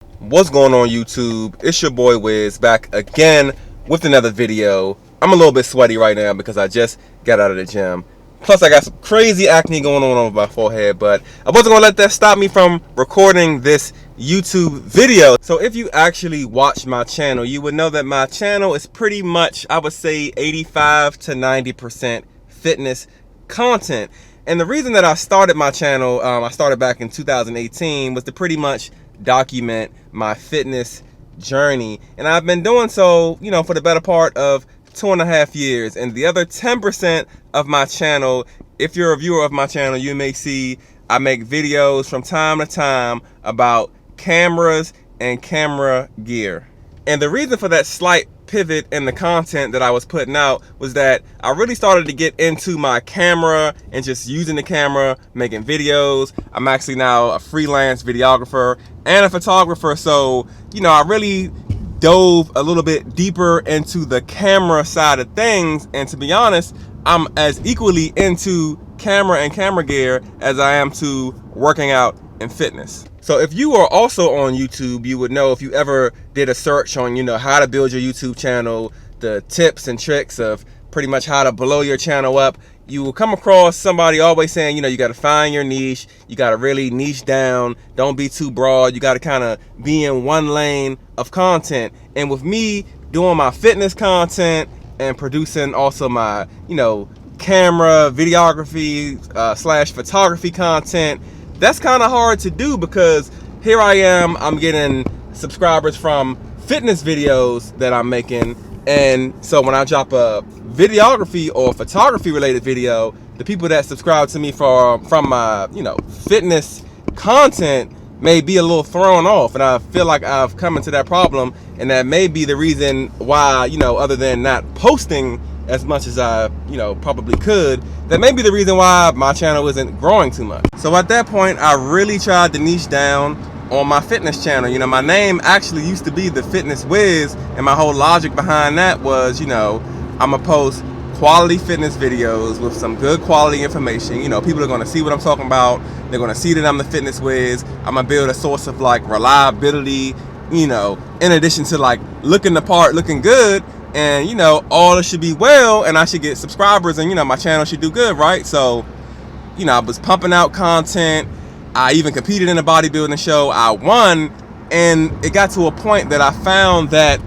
What's going on YouTube? It's your boy Wiz back again with another video. I'm a little bit sweaty right now because I just got out of the gym. Plus I got some crazy acne going on over my forehead, but I wasn't gonna let that stop me from recording this YouTube video. So if you actually watch my channel, you would know that my channel is pretty much, I would say, 85 to 90% fitness content. And the reason that I started my channel, I started back in 2018, was to pretty much document my fitness journey. And I've been doing so, for the better part of 2.5 years. And the other 10% of my channel, if you're a viewer of my channel, you may see I make videos from time to time about cameras and camera gear. And the reason for that slight pivot in the content that I was putting out was that I really started to get into my camera and just using the camera, making videos. I'm actually now a freelance videographer and a photographer, so I really dove a little bit deeper into the camera side of things. And to be honest, I'm as equally into camera and camera gear as I am to working out and fitness. So if you are also on YouTube, you would know, if you ever did a search on, how to build your YouTube channel, the tips and tricks of pretty much how to blow your channel up, you will come across somebody always saying, you got to find your niche, you got to really niche down, don't be too broad, you got to kind of be in one lane of content. And with me doing my fitness content and producing also my, camera, videography, / photography content, that's kind of hard to do because here I am, I'm getting subscribers from fitness videos that I'm making. And so when I drop a videography or photography related video, the people that subscribe to me from my, fitness content may be a little thrown off. And I feel like I've come into that problem, and that may be the reason why, other than not posting as much as I, probably could, that may be the reason why my channel isn't growing too much. So at that point, I really tried to niche down on my fitness channel. My name actually used to be The Fitness Wiz, and my whole logic behind that was, I'm gonna post quality fitness videos with some good quality information. People are gonna see what I'm talking about. They're gonna see that I'm The Fitness Wiz. I'm gonna build a source of reliability, in addition to looking the part, looking good. And all should be well, and I should get subscribers, and my channel should do good, right? So I was pumping out content. I even competed in a bodybuilding show. I won, and it got to a point that I found that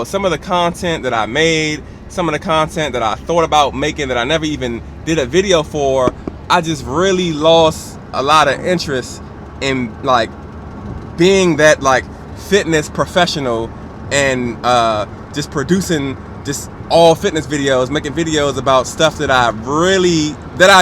some of the content that I made, some of the content that I thought about making that I never even did a video for, I just really lost a lot of interest in being that fitness professional and just producing just all fitness videos, making videos about stuff that I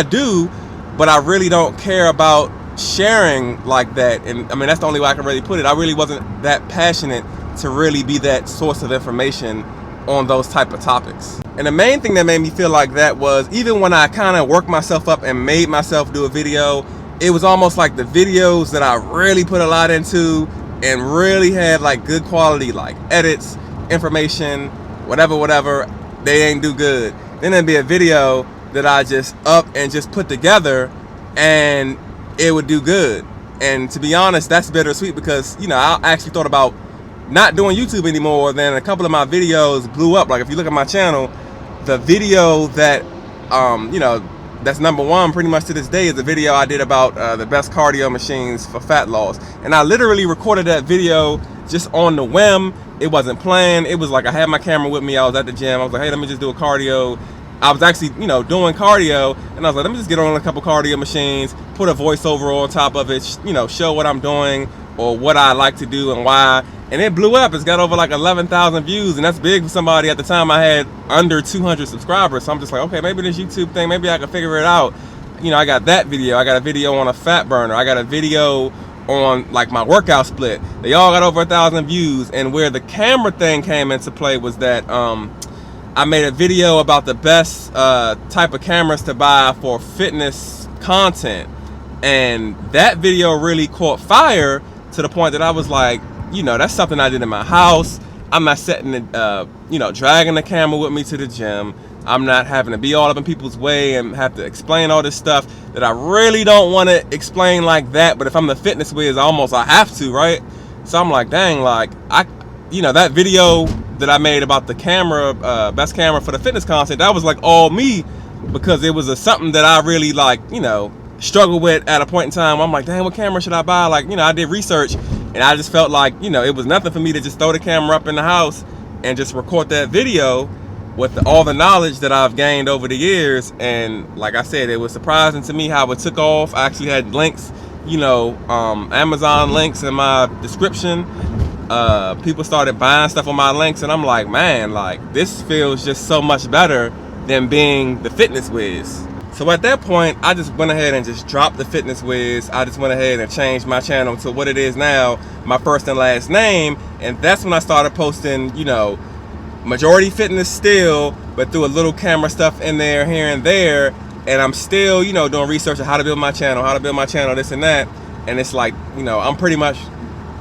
do, but I really don't care about sharing like that. And I mean, that's the only way I can really put it. I really wasn't that passionate to really be that source of information on those type of topics. And the main thing that made me feel like that was, even when I kind of worked myself up and made myself do a video, it was almost like the videos that I really put a lot into and really had good quality edits, information, whatever, they ain't do good. Then there'd be a video that I just up and just put together and it would do good. And to be honest, that's bittersweet because I actually thought about not doing YouTube anymore. Then a couple of my videos blew up. If you look at my channel, the video that that's number one pretty much to this day is a video I did about the best cardio machines for fat loss. And I literally recorded that video just on the whim. It wasn't planned. It was I had my camera with me. I was at the gym. I was like, hey, let me just do a cardio. I was actually, doing cardio, and I was like, let me just get on a couple cardio machines, put a voiceover on top of it, show what I'm doing or what I like to do and why. And it blew up. It's got over 11,000 views, and that's big for somebody. At the time, I had under 200 subscribers. So I'm just like, okay, maybe this YouTube thing, maybe I can figure it out. I got that video. I got a video on a fat burner. I got a video on my workout split. They all got over 1,000 views. And where the camera thing came into play was that I made a video about the best type of cameras to buy for fitness content. And that video really caught fire to the point that I was like, that's something I did in my house. I'm not setting it, dragging the camera with me to the gym. I'm not having to be all up in people's way and have to explain all this stuff that I really don't want to explain like that. But if I'm The Fitness Wiz, I have to, right? So I'm like, dang, like that video that I made about the camera, best camera for the fitness content, that was like all me, because it was something that I really like, struggled with at a point in time. I'm like, dang, what camera should I buy? Like, I did research, and I just felt like, it was nothing for me to just throw the camera up in the house and just record that video with all the knowledge that I've gained over the years. And like I said, it was surprising to me how it took off. I actually had links, Amazon links in my description. People started buying stuff on my links, and I'm like, man, like this feels just so much better than being the fitness whiz. So at that point, I just went ahead and just dropped the fitness whiz. I just went ahead and changed my channel to what it is now, my first and last name. And that's when I started posting, majority fitness still, but threw a little camera stuff in there here and there. And I'm still, doing research on how to build my channel, this and that. And it's like, I'm pretty much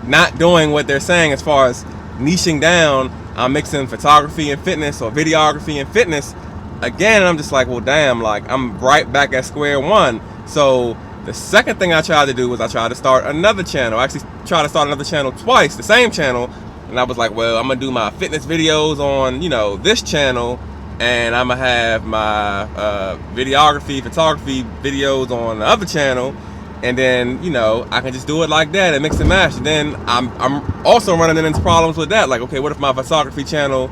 not doing what they're saying as far as niching down. I'm mixing photography and fitness, or videography and fitness. Again, I'm just like, well, damn, like I'm right back at square one. So the second thing I tried to do was I tried to start another channel. I actually tried to start another channel twice, the same channel. And I was like, well, I'm gonna do my fitness videos on, this channel, and I'm gonna have my videography, photography videos on the other channel. And then, I can just do it like that and mix and match. And then I'm also running into problems with that. Like, okay, what if my photography channel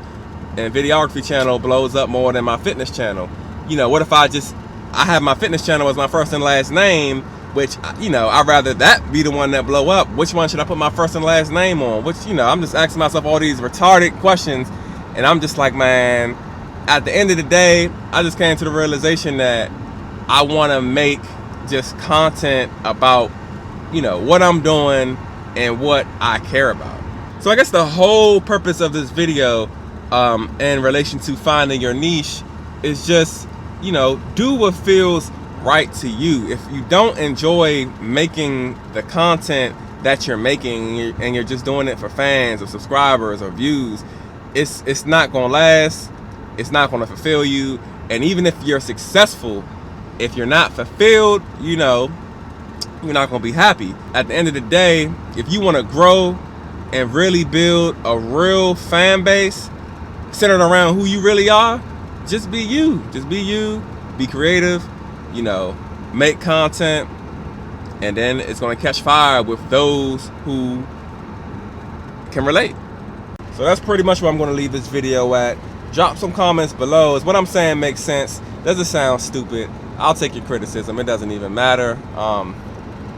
and videography channel blows up more than my fitness channel? What if I have my fitness channel as my first and last name, which, I'd rather that be the one that blow up. Which one should I put my first and last name on? Which, I'm just asking myself all these retarded questions. And I'm just like, man, at the end of the day, I just came to the realization that I want to make just content about, what I'm doing and what I care about. So I guess the whole purpose of this video, in relation to finding your niche, is just, do what feels right to you. If you don't enjoy making the content that you're making, and you're just doing it for fans or subscribers or views, it's not gonna last. It's not gonna fulfill you. And even if you're successful, if you're not fulfilled, you're not gonna be happy. At the end of the day, if you want to grow and really build a real fan base centered around who you really are, just be you. Just be you. Be creative. Make content, and then it's gonna catch fire with those who can relate. So that's pretty much where I'm gonna leave this video at. Drop some comments below. Is what I'm saying makes sense? Does it sound stupid? I'll take your criticism. It doesn't even matter.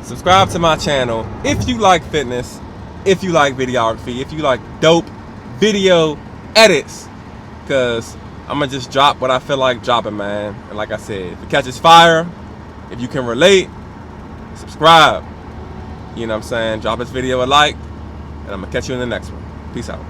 Subscribe to my channel if you like fitness, if you like videography, if you like dope video edits, because I'm gonna just drop what I feel like dropping, man. And like I said, if it catches fire, if you can relate, subscribe. You know what I'm saying? Drop this video a like, and I'm gonna catch you in the next one. Peace out.